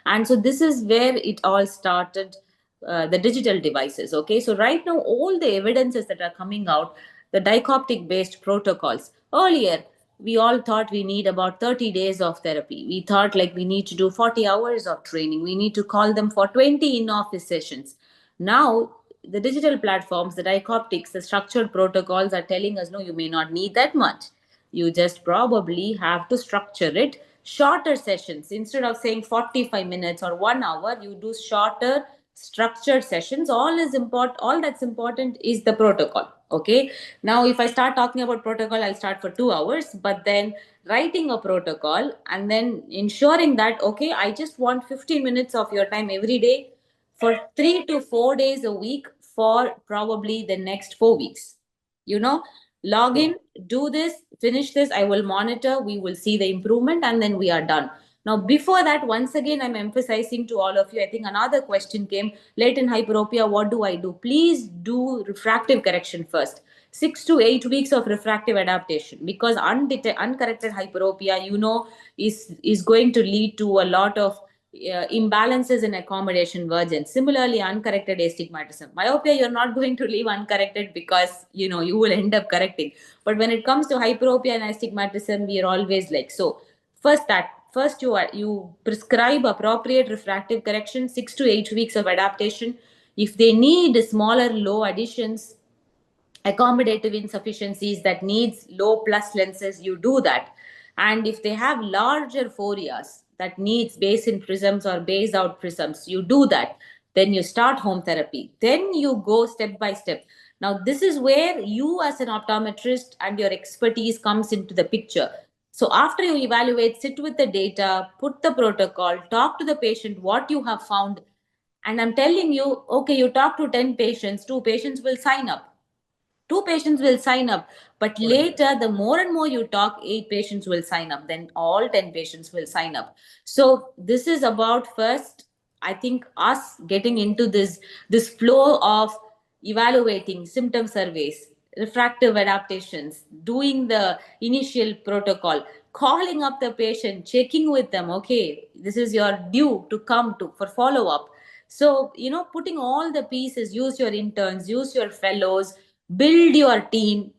and so this is where it all started. The digital devices. Okay, so right now all the evidences that are coming out, the dichoptic based protocols. Earlier we all thought we need about 30 days of therapy. We thought like we need to do 40 hours of training. We need to call them for 20 in-office sessions. Now, the digital platforms, the dichoptics, the structured protocols are telling us, no, you may not need that much. You just probably have to structure it. Shorter sessions. Instead of saying 45 minutes or 1 hour, you do shorter structured sessions. All that's important is the protocol. Okay, now if I start talking about protocol, I'll start for 2 hours, but then writing a protocol and then ensuring that, okay, I just want 15 minutes of your time every day for 3 to 4 days a week for probably the next 4 weeks. you know Log in, do this, finish this, I will monitor, we will see the improvement, and then we are done. Now, before that, once again, I'm emphasizing to all of you, I think another question came, latent hyperopia, what do I do? Please do refractive correction first. 6 to 8 weeks of refractive adaptation, because uncorrected hyperopia, is going to lead to a lot of imbalances in accommodation vergence. Similarly, uncorrected astigmatism. Myopia, you're not going to leave uncorrected because, you will end up correcting. But when it comes to hyperopia and astigmatism, we are always like, so first you prescribe appropriate refractive correction, 6 to 8 weeks of adaptation. If they need smaller low additions, accommodative insufficiencies that needs low plus lenses, you do that. And if they have larger phoreas that needs base-in prisms or base-out prisms, you do that. Then you start home therapy. Then you go step by step. Now, this is where you as an optometrist and your expertise comes into the picture. So after you evaluate, sit with the data, put the protocol, talk to the patient, what you have found. And I'm telling you, okay, you talk to 10 patients, 2 patients will sign up. 2 patients will sign up, but later the more and more you talk, 8 patients will sign up, then all 10 patients will sign up. So this is about, first, I think, us getting into this flow of evaluating symptom surveys, refractive adaptations, doing the initial protocol, calling up the patient, checking with them, okay, this is your due to come to for follow up. So, putting all the pieces, use your interns, use your fellows, build your team,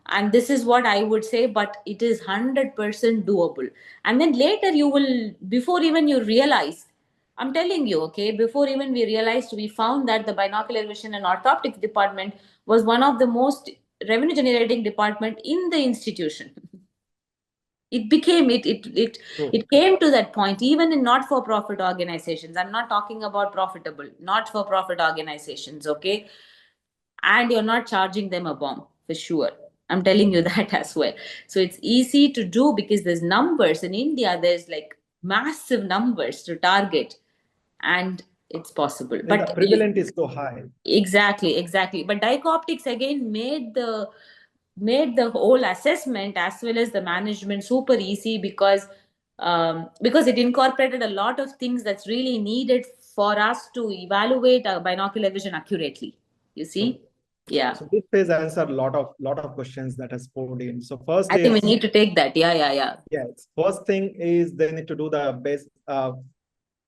and this is what I would say, but it is 100% doable. And then later you will, before even you realize, I'm telling you, okay, before even we realized, we found that the binocular vision and orthoptics department was one of the most revenue generating department in the institution. It became it came to that point, even in not for profit organizations. I'm not talking about profitable, not for profit organizations, okay? And you're not charging them a bomb for sure. I'm telling you that as well. So it's easy to do because there's numbers in India, there's like massive numbers to target, and it's possible. And the But prevalent is so high. exactly. But Dico-Optics again made the whole assessment as well as the management super easy, because it incorporated a lot of things that's really needed for us to evaluate our binocular vision accurately. You see? Yeah. So this phase answer lot of questions that has poured in. So first I think we is, need to take that. Yeah. yes, first thing is they need to do the base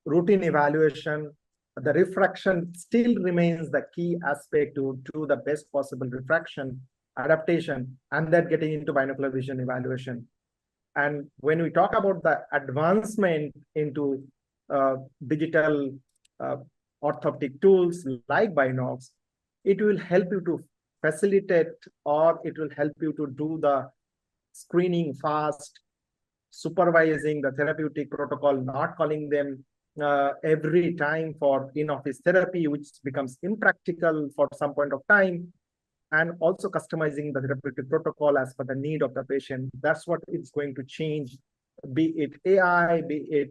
routine evaluation. The refraction still remains the key aspect to do the best possible refraction adaptation, and then getting into binocular vision evaluation. And when we talk about the advancement into digital uh, orthoptic tools like Binocs, it will help you to facilitate, or it will help you to do the screening fast, supervising the therapeutic protocol, not calling them every time for in-office therapy, which becomes impractical for some point of time, and also customizing the therapeutic protocol as per the need of the patient. That's what it's going to change, be it AI, be it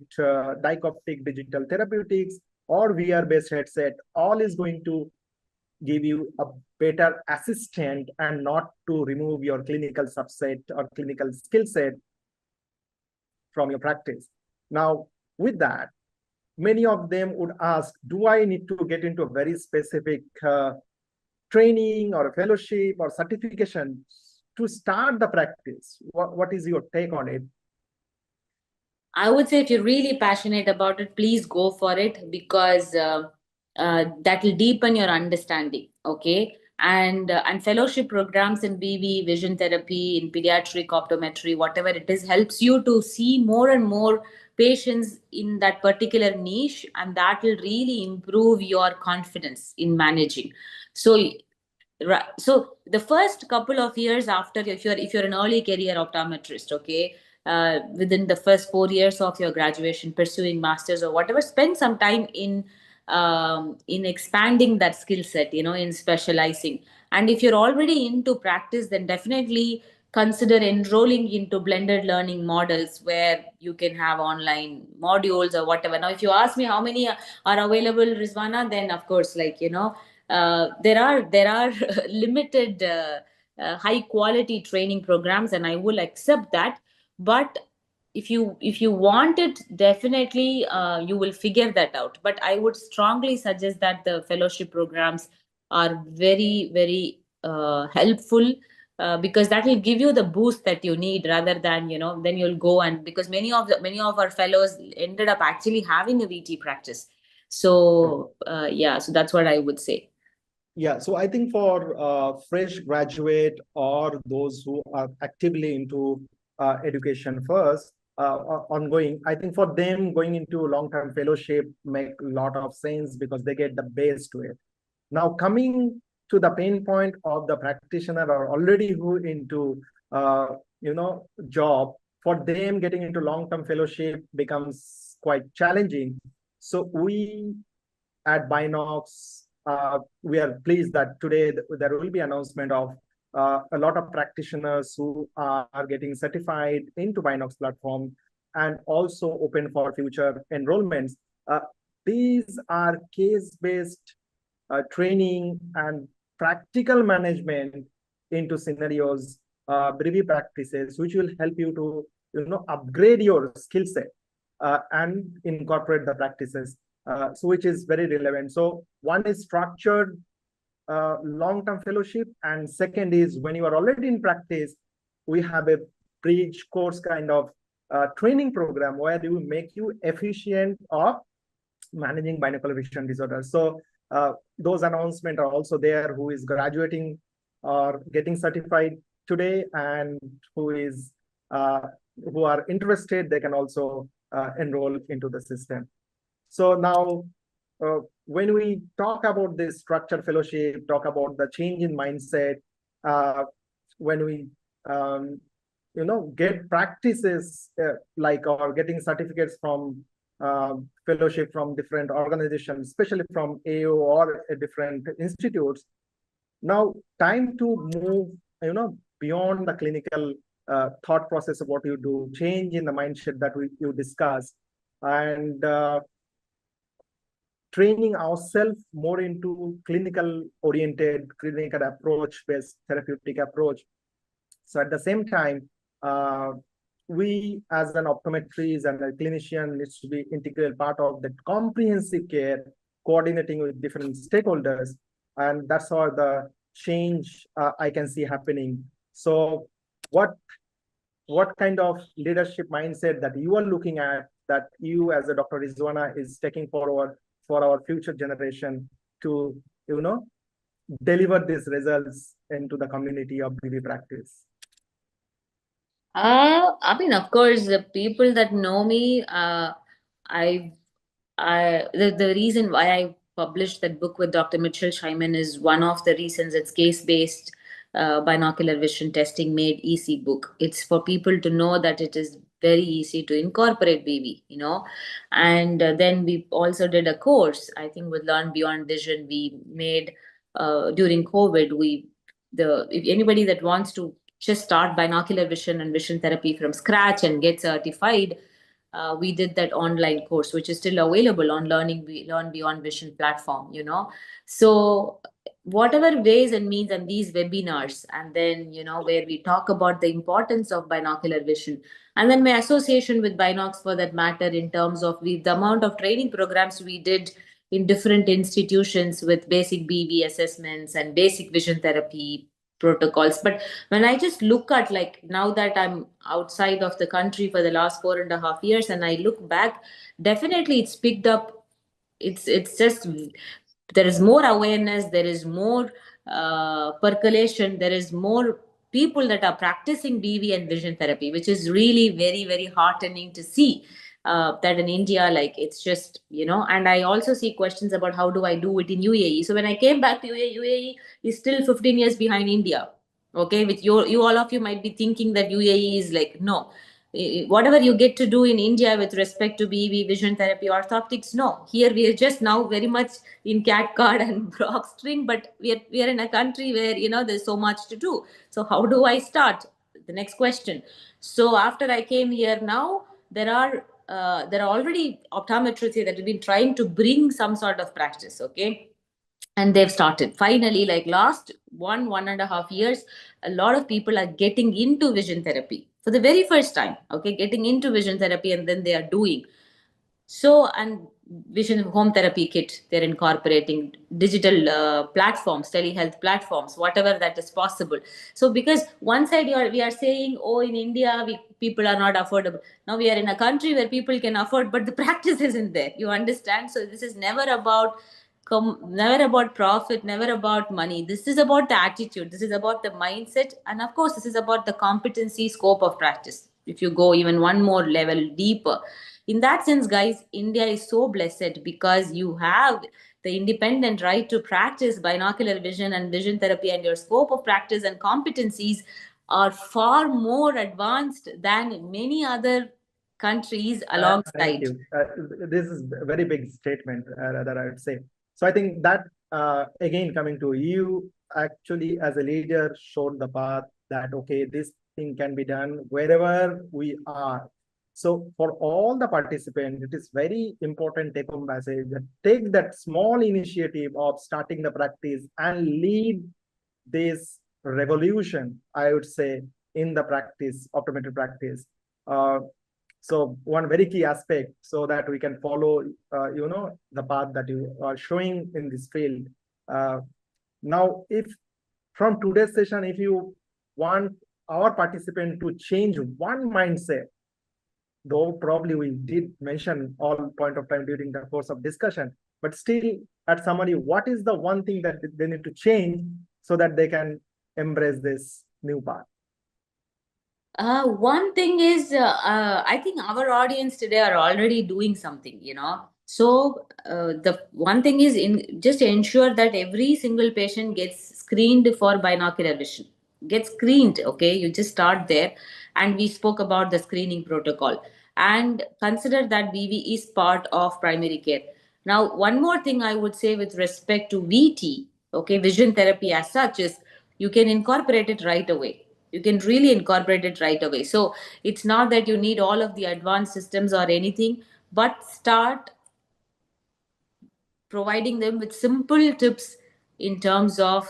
Dico-Optic digital therapeutics, or VR-based headset. All is going to give you a better assistant and not to remove your clinical subset or clinical skill set from your practice. Now, with that, many of them would ask, do I need to get into a very specific training or a fellowship or certification to start the practice? What is your take on it? I would say if you're really passionate about it, please go for it, because that will deepen your understanding. Okay. And fellowship programs in BV, vision therapy, in pediatric optometry, whatever it is, helps you to see more and more patients in that particular niche, and that will really improve your confidence in managing. So right. So the first couple of years after, if you're an early career optometrist, okay, within the first 4 years of your graduation, pursuing masters or whatever, spend some time in expanding that skill set, in specializing. And if you're already into practice, then definitely consider enrolling into blended learning models where you can have online modules or whatever. Now, if you ask me how many are available, Rizwana, then of course, there are limited high quality training programs, and I will accept that. But if you want it, definitely you will figure that out. But I would strongly suggest that the fellowship programs are very, very helpful, because that will give you the boost that you need, rather than then you'll go, and because many of our fellows ended up actually having a VT practice. So yeah, so that's what I would say. Yeah, so I think for fresh graduate or those who are actively into education first, ongoing, I think for them going into long-term fellowship make a lot of sense because they get the base to it. Now coming to the pain point of the practitioner or already who into job, for them getting into long-term fellowship becomes quite challenging. So we at Binox, we are pleased that today there will be announcement of a lot of practitioners who are getting certified into Binox platform and also open for future enrollments. Uh, these are case-based training and practical management into scenarios, brevi practices, which will help you to upgrade your skill set and incorporate the practices. So which is very relevant. So one is structured long-term fellowship, and second is when you are already in practice, we have a bridge course kind of training program where we will make you efficient of managing binocular vision disorders. So those announcements are also there, who is graduating or getting certified today, and who are interested, they can also enroll into the system. So now, when we talk about this structured fellowship, talk about the change in mindset, when we get practices like or getting certificates from fellowship from different organizations, especially from AO or different institutes. Now, time to move, beyond the clinical thought process of what you do, change in the mindset that you discussed, and training ourselves more into clinical oriented, clinical approach based therapeutic approach. So at the same time, we as an optometrist and a clinician needs to be integral part of the comprehensive care, coordinating with different stakeholders. And that's how the change I can see happening. So what kind of leadership mindset that you are looking at, that you as a Dr. Rizwana is taking forward for our future generation to, deliver these results into the community of BV practice? I mean, of course, the people that know me, the reason why I published that book with Dr. Mitchell Scheiman is one of the reasons. It's case-based binocular vision testing made easy book. It's for people to know that it is very easy to incorporate BV, and then we also did a course, I think, with Learn Beyond Vision. We made during COVID, if anybody that wants to just start binocular vision and vision therapy from scratch and get certified, we did that online course, which is still available on Learn Beyond Vision platform, So whatever ways and means, and these webinars, and then, where we talk about the importance of binocular vision, and then my association with Binox for that matter, in terms of the amount of training programs we did in different institutions with basic BV assessments and basic vision therapy protocols. But when I just look at, like, now that I'm outside of the country for the last 4.5 years, and I look back, definitely it's picked up. It's just, there is more awareness, there is more percolation, there is more people that are practicing BV and vision therapy, which is really very, very heartening to see. That in India, like, it's just, and I also see questions about how do I do it in UAE. So when I came back to UAE is still 15 years behind India. Okay, with you all of you might be thinking that UAE is like, no, whatever you get to do in India with respect to BV, vision therapy, orthoptics, no. Here we are just now very much in cat card and box string, but we are in a country where, there's so much to do. So how do I start? The next question. So after I came here, now there are already optometrists here that have been trying to bring some sort of practice, okay? And they've started. Finally, like last 1.5 years, a lot of people are getting into vision therapy for the very first time, okay? Getting into vision therapy, and then they are doing. So, and vision home therapy kit, they're incorporating digital platforms, telehealth platforms, whatever that is possible. So, because one side we are saying, oh, in India, people are not affordable. Now we are in a country where people can afford, but the practice isn't there. You understand? So this is never about profit, never about money. This is about the attitude. This is about the mindset. And of course, this is about the competency scope of practice. If you go even one more level deeper, in that sense, guys, India is so blessed because you have the independent right to practice binocular vision and vision therapy, and your scope of practice and competencies are far more advanced than many other countries Thank alongside. you. This is a very big statement, rather, I would say. So I think that, again, coming to you, actually, as a leader, showed the path that, okay, this thing can be done wherever we are. So for all the participants, it is very important take-home message that take that small initiative of starting the practice and lead this revolution, I would say, in the practice, optometry practice. So one very key aspect so that we can follow, the path that you are showing in this field. Now, if from today's session, if you want our participant to change one mindset, though probably we did mention all point of time during the course of discussion, but still at summary, what is the one thing that they need to change so that they can embrace this new path? One thing is, I think our audience today are already doing something, So the one thing is just ensure that every single patient gets screened for binocular vision. Get screened, okay? You just start there, and we spoke about the screening protocol. And consider that BV is part of primary care. Now, one more thing I would say with respect to VT, okay, vision therapy as such, is you can incorporate it right away. You can really incorporate it right away. So it's not that you need all of the advanced systems or anything, but start providing them with simple tips in terms of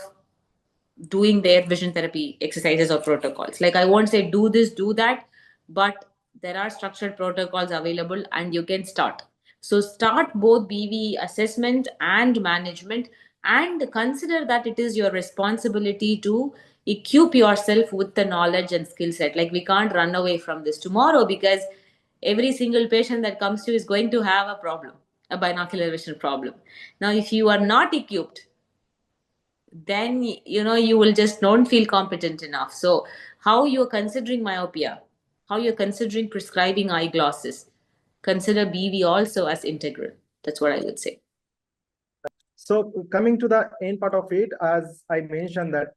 doing their vision therapy exercises or protocols. Like, I won't say do this, do that, but there are structured protocols available and you can start. So start both BV assessment and management, and consider that it is your responsibility to equip yourself with the knowledge and skill set. Like, we can't run away from this tomorrow, because every single patient that comes to you is going to have a problem, a binocular vision problem. Now, if you are not equipped, then you will just don't feel competent enough. So how you're considering myopia, how you're considering prescribing eyeglasses, consider BV also as integral. That's what I would say. So coming to the end part of it, as I mentioned that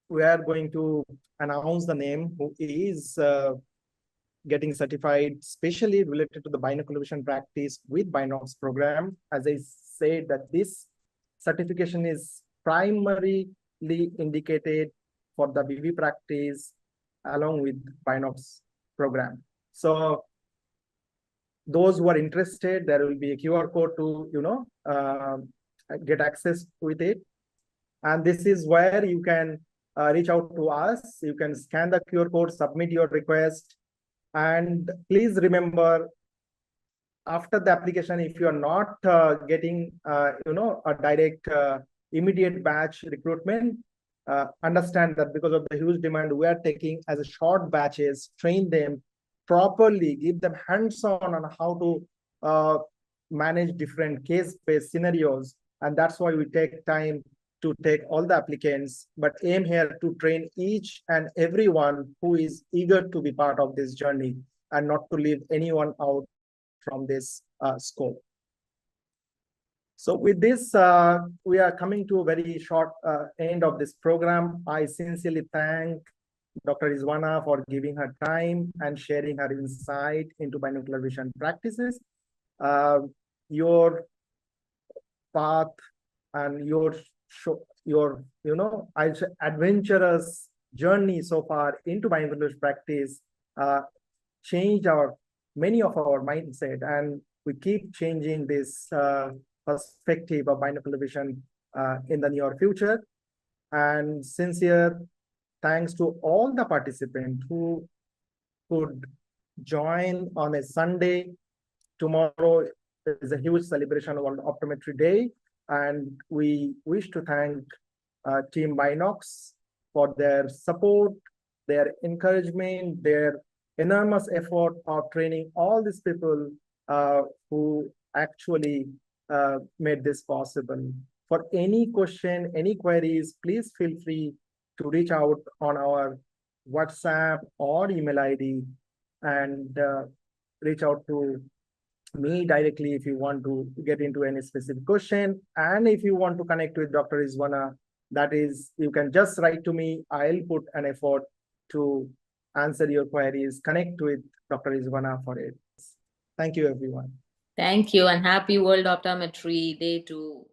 we are going to announce the name who is getting certified, especially related to the binocular vision practice with Binocs program. As I said, that this certification is primarily indicated for the BV practice along with Binocs program. So those who are interested, there will be a QR code to, get access with it. And this is where you can reach out to us. You can scan the QR code, submit your request. And please remember, after the application, if you are not getting, a direct immediate batch recruitment, understand that because of the huge demand, we are taking as a short batches, train them properly, give them hands-on on how to manage different case-based scenarios. And that's why we take time to take all the applicants, but aim here to train each and everyone who is eager to be part of this journey and not to leave anyone out from this scope. So with this, we are coming to a very short end of this program. I sincerely thank Dr. Rizwana for giving her time and sharing her insight into binocular vision practices. Your path and your adventurous journey so far into binocular practice changed many of our mindset, and we keep changing this perspective of binocular vision in the near future. And sincere thanks to all the participants who could join on a Sunday. Tomorrow is a huge celebration of World Optometry Day, and we wish to thank Team Binocs for their support, their encouragement, their enormous effort of training all these people who actually made this possible. For any question, any queries, please feel free to reach out on our WhatsApp or email ID, and reach out to me directly if you want to get into any specific question. And if you want to connect with Dr. Rizwana, That is, you can just write to me. I'll put an effort to answer your queries, connect with Dr. Rizwana for it. Thank you, everyone. Thank you, and happy World Optometry Day to